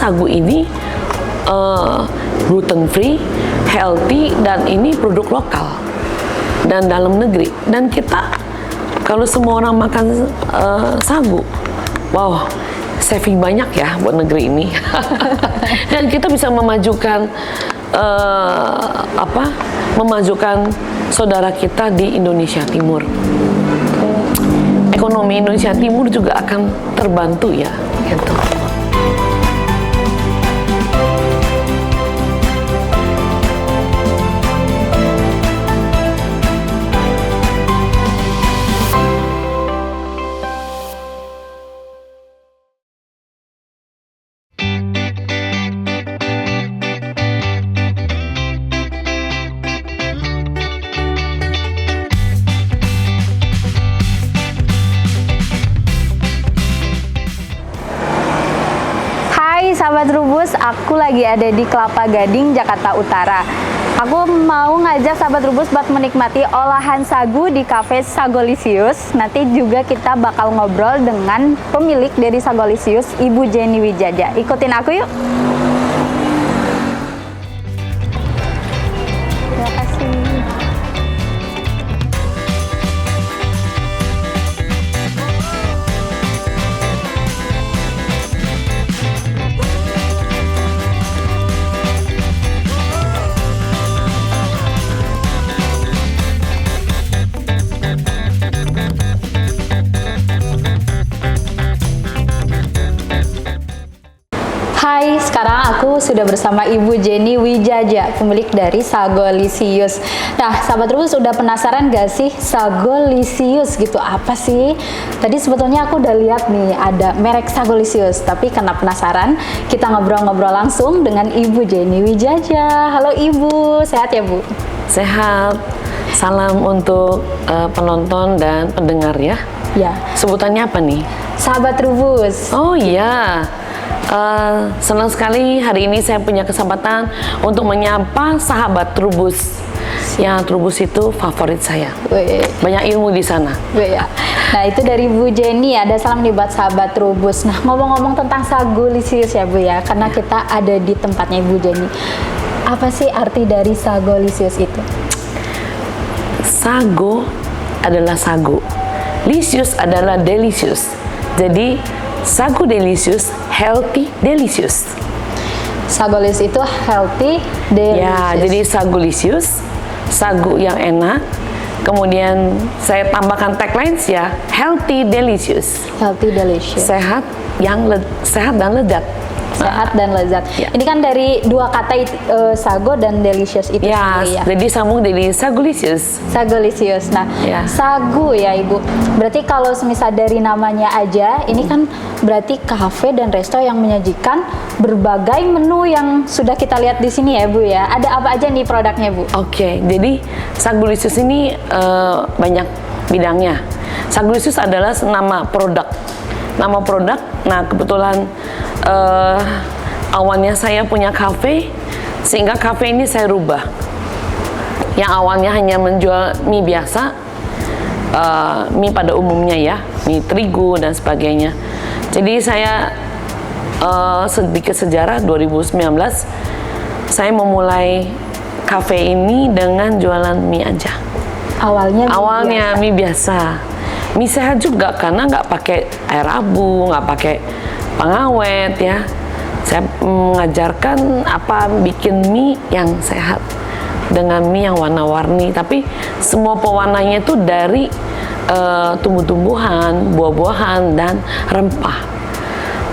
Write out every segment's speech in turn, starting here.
sagu ini gluten free, healthy, dan ini produk lokal dan dalam negeri. Dan kita kalau semua orang makan sagu, wow, saving banyak ya buat negeri ini. Dan kita bisa memajukan memajukan saudara kita di Indonesia Timur. Ekonomi Indonesia Timur juga akan terbantu ya, gitu. Sahabat Trubus, aku lagi ada di Kelapa Gading, Jakarta Utara. Aku mau ngajak sahabat Trubus buat menikmati olahan sagu di Cafe Sagolisius. Nanti juga kita bakal ngobrol dengan pemilik dari Sagolisius, Ibu Jenny Wijaja. Ikutin aku yuk. Terima kasih. Hai, sekarang aku sudah bersama Ibu Jenny Wijaja, pemilik dari Sagolisius. Nah, sahabat Trubus udah penasaran gak sih Sagolisius gitu apa sih? Tadi sebetulnya aku udah lihat nih ada merek Sagolisius, tapi karena penasaran, kita ngobrol-ngobrol langsung dengan Ibu Jenny Wijaja. Halo Ibu, sehat ya Bu? Sehat. Salam untuk penonton dan pendengar ya. Ya. Sebutannya apa nih? Sahabat Trubus. Oh iya. Senang sekali hari ini saya punya kesempatan untuk menyapa sahabat Trubus. Yang Trubus itu favorit saya. Banyak ilmu di sana. Nah, itu dari Bu Jenny, ada salam nih buat sahabat Trubus. Nah, ngomong-ngomong tentang Sagolisius ya Bu ya, karena kita ada di tempatnya Ibu Jenny. Apa sih arti dari Sagolisius itu? Sago adalah sagu. Lisius adalah delicious. Jadi sagu delicious, healthy delicious. Sagolisius itu healthy delicious. Ya, jadi Sagolisius, sagu yang enak. Kemudian saya tambahkan tagline ya, healthy delicious. Healthy delicious. Sehat sehat dan lezat. Sehat dan lezat. Ya. Ini kan dari dua kata sago dan delicious itu sendiri ya. Jadi sambung dari Sagolisius. Sagolisius. Nah, sagu ya Ibu. Berarti kalau semisal dari namanya aja, ini kan berarti kafe dan resto yang menyajikan berbagai menu yang sudah kita lihat di sini ya Bu ya. Ada apa aja nih produknya Bu? Oke, jadi Sagolisius ini banyak bidangnya. Sagolisius adalah nama produk. Nah kebetulan awalnya saya punya kafe, sehingga kafe ini saya rubah. Yang awalnya hanya menjual mie biasa, mie pada umumnya ya, mie terigu dan sebagainya. Jadi saya sedikit sejarah 2019 saya memulai kafe ini dengan jualan mie aja. Awalnya mie biasa. Mie sehat juga karena nggak pakai air abu, nggak pakai pengawet ya. Saya mengajarkan apa bikin mie yang sehat dengan mie yang warna-warni, tapi semua pewarnanya itu dari tumbuh-tumbuhan, buah-buahan dan rempah.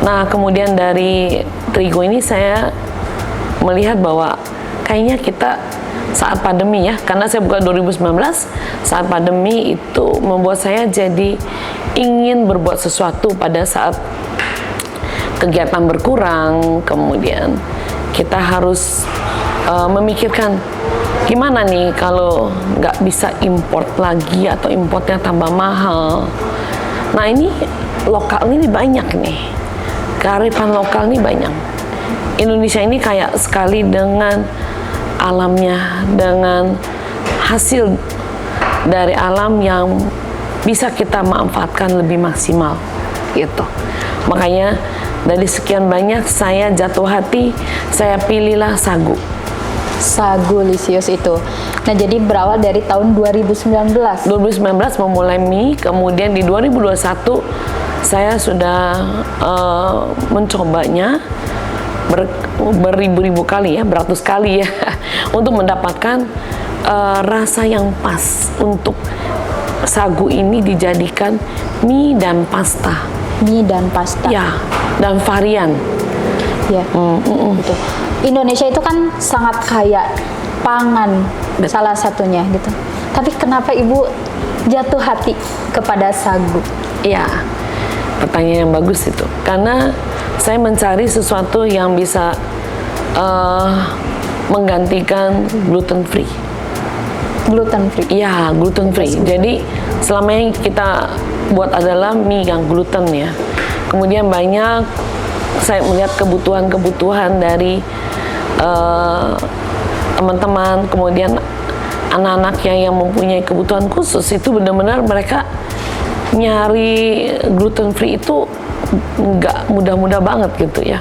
Nah, kemudian dari terigu ini saya melihat bahwa kayaknya kita saat pandemi ya, karena saya buka 2019, saat pandemi itu membuat saya jadi ingin berbuat sesuatu pada saat kegiatan berkurang, kemudian kita harus memikirkan gimana nih kalau nggak bisa import lagi atau importnya tambah mahal. Nah ini lokal ini banyak nih, kearifan lokal ini banyak. Indonesia ini kaya sekali dengan alamnya, dengan hasil dari alam yang bisa kita manfaatkan lebih maksimal gitu. Makanya Dari sekian banyak saya jatuh hati, saya pilihlah sagu. Sagu Lisius itu. Nah, jadi berawal dari tahun 2019. 2019 memulai mie, kemudian di 2021 saya sudah mencobanya beribu-ribu kali ya, beratus kali ya, untuk mendapatkan rasa yang pas untuk sagu ini dijadikan mie dan pasta. Mie dan pasta. Ya, dan varian. Ya, gitu. Indonesia itu kan sangat kaya pangan, salah satunya gitu. Tapi kenapa Ibu jatuh hati kepada sagu? Ya, pertanyaan yang bagus itu. Karena saya mencari sesuatu yang bisa menggantikan gluten free. Gluten free. Ya, gluten free. Jadi selama yang kita buat adalah mie yang gluten ya. Kemudian banyak saya melihat kebutuhan dari teman-teman, kemudian anak-anaknya yang mempunyai kebutuhan khusus itu benar-benar mereka nyari gluten free itu nggak mudah-mudah banget gitu ya.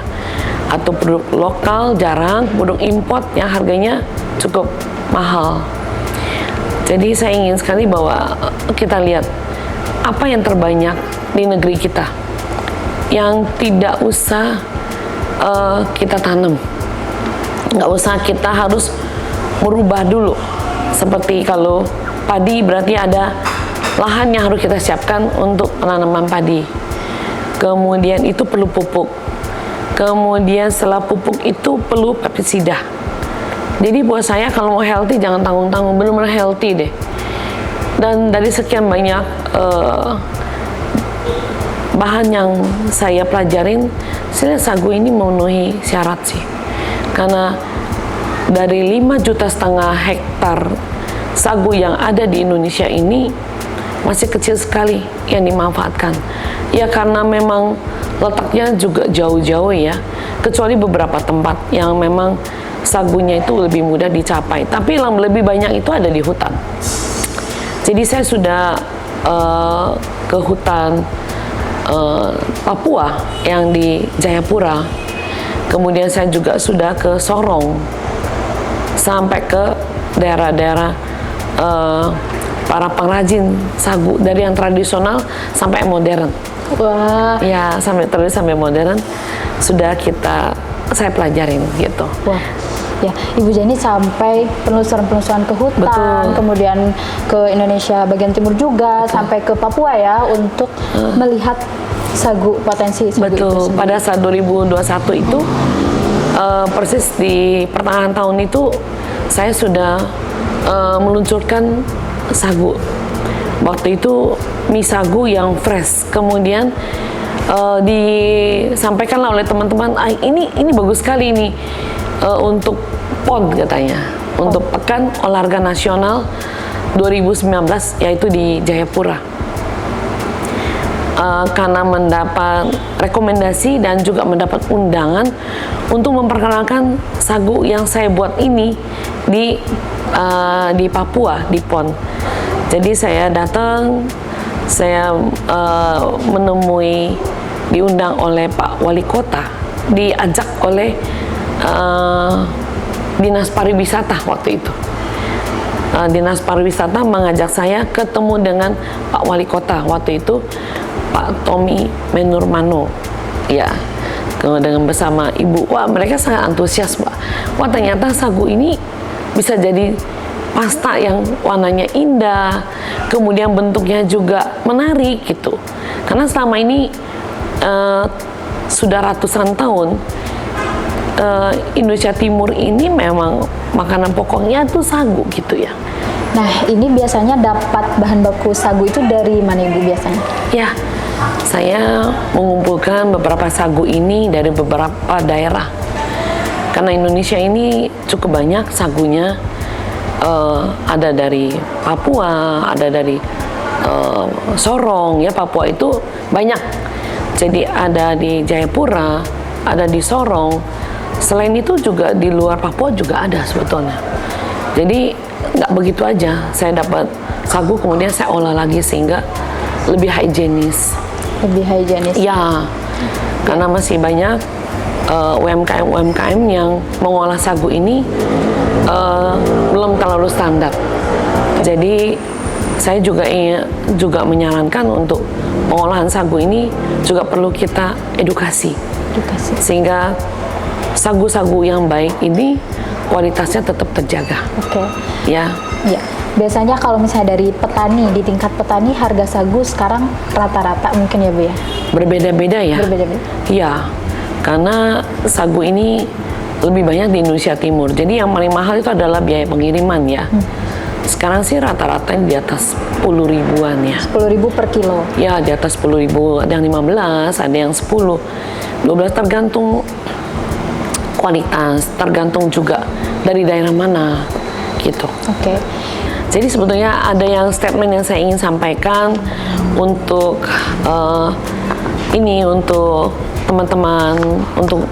Atau produk lokal jarang, produk import yang harganya cukup mahal. Jadi saya ingin sekali bahwa kita lihat apa yang terbanyak di negeri kita yang tidak usah kita tanam, nggak usah kita harus merubah dulu. Seperti kalau padi berarti ada lahan yang harus kita siapkan untuk penanaman padi. Kemudian itu perlu pupuk. Kemudian setelah pupuk itu perlu pestisida. Jadi buat saya kalau mau healthy jangan tanggung-tanggung, benar-benar healthy deh. Dan dari sekian banyak bahan yang saya pelajarin, saya lihat sagu ini memenuhi syarat sih. Karena dari 5,5 juta hektar sagu yang ada di Indonesia ini masih kecil sekali yang dimanfaatkan. Ya karena memang letaknya juga jauh-jauh ya, kecuali beberapa tempat yang memang sagunya itu lebih mudah dicapai. Tapi yang lebih banyak itu ada di hutan. Jadi saya sudah ke hutan Papua yang di Jayapura. Kemudian saya juga sudah ke Sorong, sampai ke daerah-daerah para pengrajin sagu dari yang tradisional sampai modern. Wah. Ya, sampai modern sudah saya pelajarin gitu. Wah. Ya, Ibu Jenny sampai penelusuran-penelusuran ke hutan, Betul. kemudian ke Indonesia bagian timur juga, Betul. sampai ke Papua ya, untuk melihat sagu, potensi sagu itu Betul. sendiri. Pada saat 2021 itu persis di pertengahan tahun itu saya sudah meluncurkan sagu. Waktu itu mie sagu yang fresh. Kemudian disampaikanlah oleh teman-teman, ini bagus sekali ini untuk PON katanya, untuk Pekan Olahraga Nasional 2019 yaitu di Jayapura. Karena mendapat rekomendasi dan juga mendapat undangan untuk memperkenalkan sagu yang saya buat ini di Papua, di PON. Jadi saya datang, saya diundang oleh Pak Wali Kota, diajak oleh Dinas Pariwisata waktu itu. Dinas Pariwisata mengajak saya ketemu dengan Pak Wali Kota waktu itu, Pak Tommy Menurmano, ya, dengan bersama Ibu. Wah, mereka sangat antusias, Pak. Wah, ternyata sagu ini bisa jadi pasta yang warnanya indah, kemudian bentuknya juga menarik gitu. Karena selama ini sudah ratusan tahun Indonesia Timur ini memang makanan pokoknya tuh sagu gitu ya. Nah, ini biasanya dapat bahan baku sagu itu dari mana Ibu biasanya? Ya, saya mengumpulkan beberapa sagu ini dari beberapa daerah. Karena Indonesia ini cukup banyak sagunya, ada dari Papua, ada dari Sorong ya, Papua itu banyak. Jadi ada di Jayapura, ada di Sorong. Selain itu juga di luar Papua juga ada sebetulnya. Jadi nggak begitu aja saya dapat sagu kemudian saya olah lagi sehingga lebih higienis. Lebih higienis. Ya, Karena masih banyak UMKM yang mengolah sagu ini belum terlalu standar. Jadi saya juga menyarankan untuk pengolahan sagu ini juga perlu kita edukasi. Sehingga sagu-sagu yang baik ini kualitasnya tetap terjaga. Oke. Ya. Ya. Biasanya kalau misalnya dari petani, di tingkat petani harga sagu sekarang rata-rata mungkin ya Bu ya? Berbeda-beda ya. Berbeda-beda. Iya. Karena sagu ini lebih banyak di Indonesia Timur. Jadi yang paling mahal itu adalah biaya pengiriman ya. Sekarang sih rata-rata di atas 10 ribuan ya. 10.000 per kilo. Ya, di atas 10 ribu, ada yang 15, ada yang 10, 12, tergantung kualitas, tergantung juga dari daerah mana gitu. Oke. Jadi sebetulnya ada yang statement yang saya ingin sampaikan untuk untuk teman-teman, untuk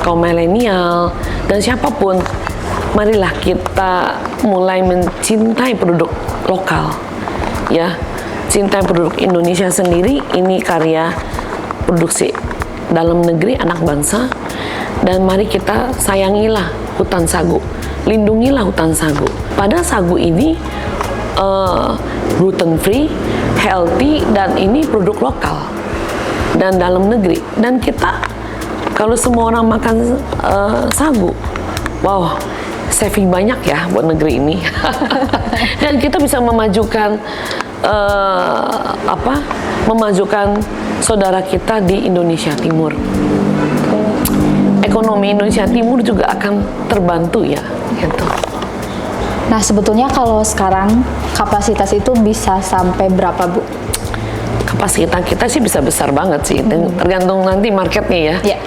kaum milenial dan siapapun, marilah kita mulai mencintai produk lokal, ya, cintai produk Indonesia sendiri. Ini karya produksi dalam negeri anak bangsa, dan mari kita sayangilah hutan sagu, lindungilah hutan sagu. Pada sagu ini gluten free, healthy, dan ini produk lokal dan dalam negeri. Dan kita kalau semua orang makan sagu, wow, saving banyak ya buat negeri ini. Dan kita bisa memajukan memajukan saudara kita di Indonesia Timur. Ekonomi Indonesia Timur juga akan terbantu ya, gitu. Nah, sebetulnya kalau sekarang kapasitas itu bisa sampai berapa, Bu? Kapasitas kita sih bisa besar banget sih, tergantung nanti marketnya ya. Ya.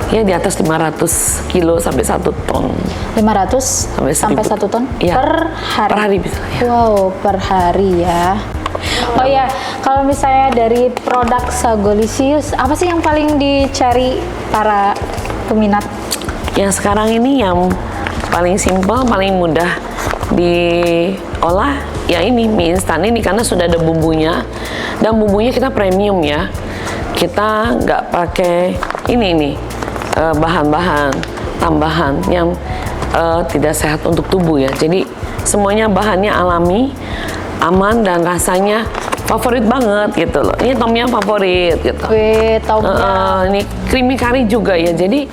Ya, di atas 500 kilo sampai 1 ton. 500 sampai 1 ton Ya. per hari? Per hari bisa, ya. Wow, per hari ya. Oh ya, kalau misalnya dari produk Sagolisius, apa sih yang paling dicari para peminat? Yang sekarang ini yang paling simpel, paling mudah diolah, ya ini mie instan ini, karena sudah ada bumbunya, dan bumbunya kita premium ya. Kita nggak pakai ini bahan-bahan tambahan yang tidak sehat untuk tubuh ya. Jadi semuanya bahannya alami, aman, dan rasanya favorit banget gitu loh. Ini tom yum favorit gitu. Wih, tom yum. Ini creamy curry juga ya. Jadi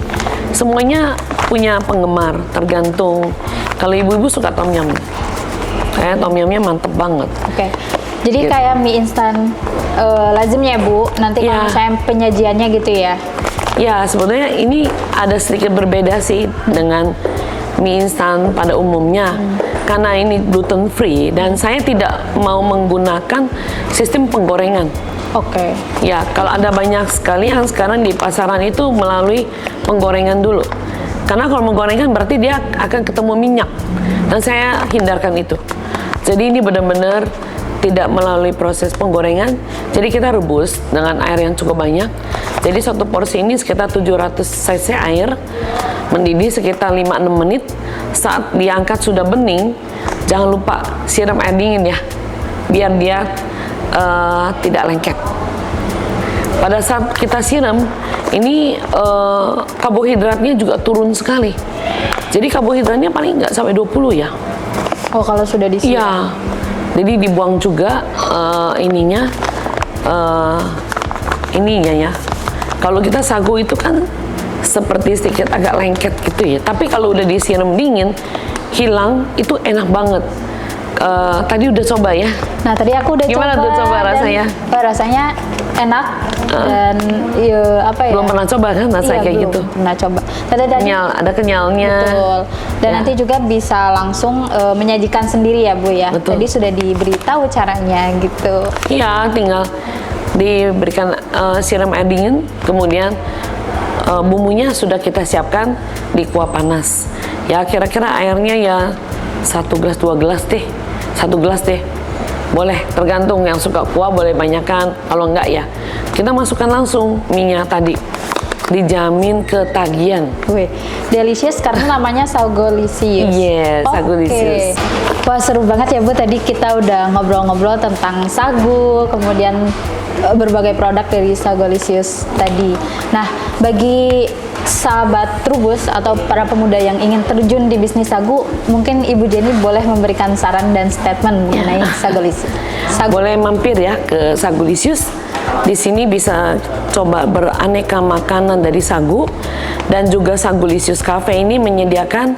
semuanya punya penggemar, tergantung. Kalau ibu-ibu suka tom yum, kayak tom yumnya mantep banget. Oke. Jadi Gitu. kayak mie instan lazimnya Bu, nanti kalau Ya. misalnya penyajiannya gitu ya. Ya, sebetulnya ini ada sedikit berbeda sih dengan mie instan pada umumnya, karena ini gluten free dan saya tidak mau menggunakan sistem penggorengan. Oke. Ya, kalau ada banyak sekali yang sekarang di pasaran itu melalui penggorengan dulu. Karena kalau menggorengkan berarti dia akan ketemu minyak, dan saya hindarkan itu. Jadi ini benar-benar tidak melalui proses penggorengan. Jadi kita rebus dengan air yang cukup banyak. Jadi satu porsi ini sekitar 700 cc air, mendidih sekitar 5-6 menit. Saat diangkat sudah bening, jangan lupa siram air dingin ya, biar dia tidak lengket. Pada saat kita siram, ini karbohidratnya juga turun sekali. Jadi karbohidratnya paling nggak sampai 20 ya. Oh, kalau sudah disiram. Iya. Jadi dibuang juga ininya ya. Kalau kita sagu itu kan seperti sedikit agak lengket gitu ya. Tapi kalau udah disiram dingin, hilang, itu enak banget. Tadi udah coba ya? Nah, tadi aku udah Gimana tuh coba dan, rasanya? Rasanya enak dan ya, apa ya? Belum pernah coba kan rasanya kayak belum gitu? pernah coba. Tadi Kenyal, ada kenyalnya. Betul. Dan Ya. nanti juga bisa langsung menyajikan sendiri ya, Bu ya. Betul. Tadi sudah diberitahu caranya gitu. Iya, tinggal diberikan siram air dingin, kemudian bumbunya sudah kita siapkan di kuah panas. Ya, kira-kira airnya ya 1 gelas 2 gelas deh, 1 gelas deh. Boleh, tergantung yang suka kuah boleh banyakkan, kalau enggak ya kita masukkan langsung minyak tadi. dijamin ketagihan. Wih, delicious karena namanya Sagolisius. Yes, Sagolisius. Wah, seru banget ya Bu, tadi kita udah ngobrol-ngobrol tentang sagu, kemudian berbagai produk dari Sagolisius tadi. Nah, bagi sahabat Trubus atau para pemuda yang ingin terjun di bisnis sagu, mungkin Ibu Jenny boleh memberikan saran dan statement mengenai Sagolisius. Boleh mampir ya ke Sagolisius. Di sini bisa coba beraneka makanan dari sagu, dan juga Sagolisius Cafe ini menyediakan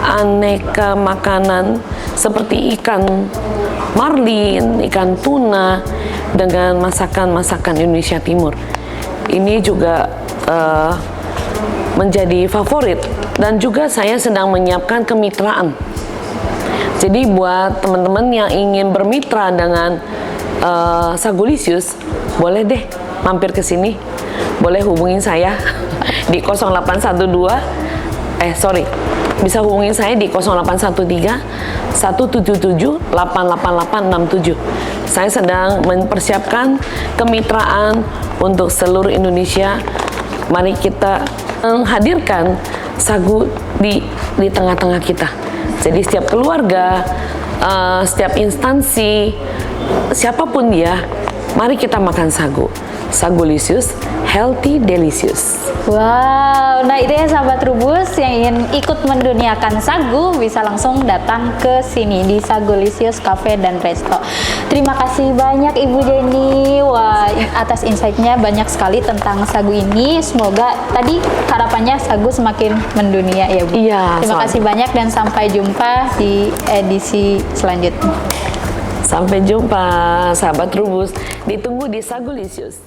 aneka makanan seperti ikan marlin, ikan tuna dengan masakan-masakan Indonesia Timur. Ini juga menjadi favorit, dan juga saya sedang menyiapkan kemitraan. Jadi buat teman-teman yang ingin bermitra dengan Sagolisius, boleh deh mampir ke sini. Boleh hubungin saya di bisa hubungin saya di 0813 177 88867. Saya sedang mempersiapkan kemitraan untuk seluruh Indonesia. Mari kita menghadirkan sagu di tengah-tengah kita. Jadi setiap keluarga, setiap instansi, siapapun dia, mari kita makan sagu. Sagolisius, healthy delicious. Wow, nah itu ya sahabat Trubus yang ingin ikut menduniakan sagu bisa langsung datang ke sini di Sagolisius Cafe dan Resto. Terima kasih banyak Ibu Jenny. Wah, atas insight-nya banyak sekali tentang sagu ini. Semoga tadi harapannya sagu semakin mendunia ya Bu. Iya. Terima kasih banyak dan sampai jumpa di edisi selanjutnya. Sampai jumpa sahabat Trubus. Ditunggu di Sagolisius.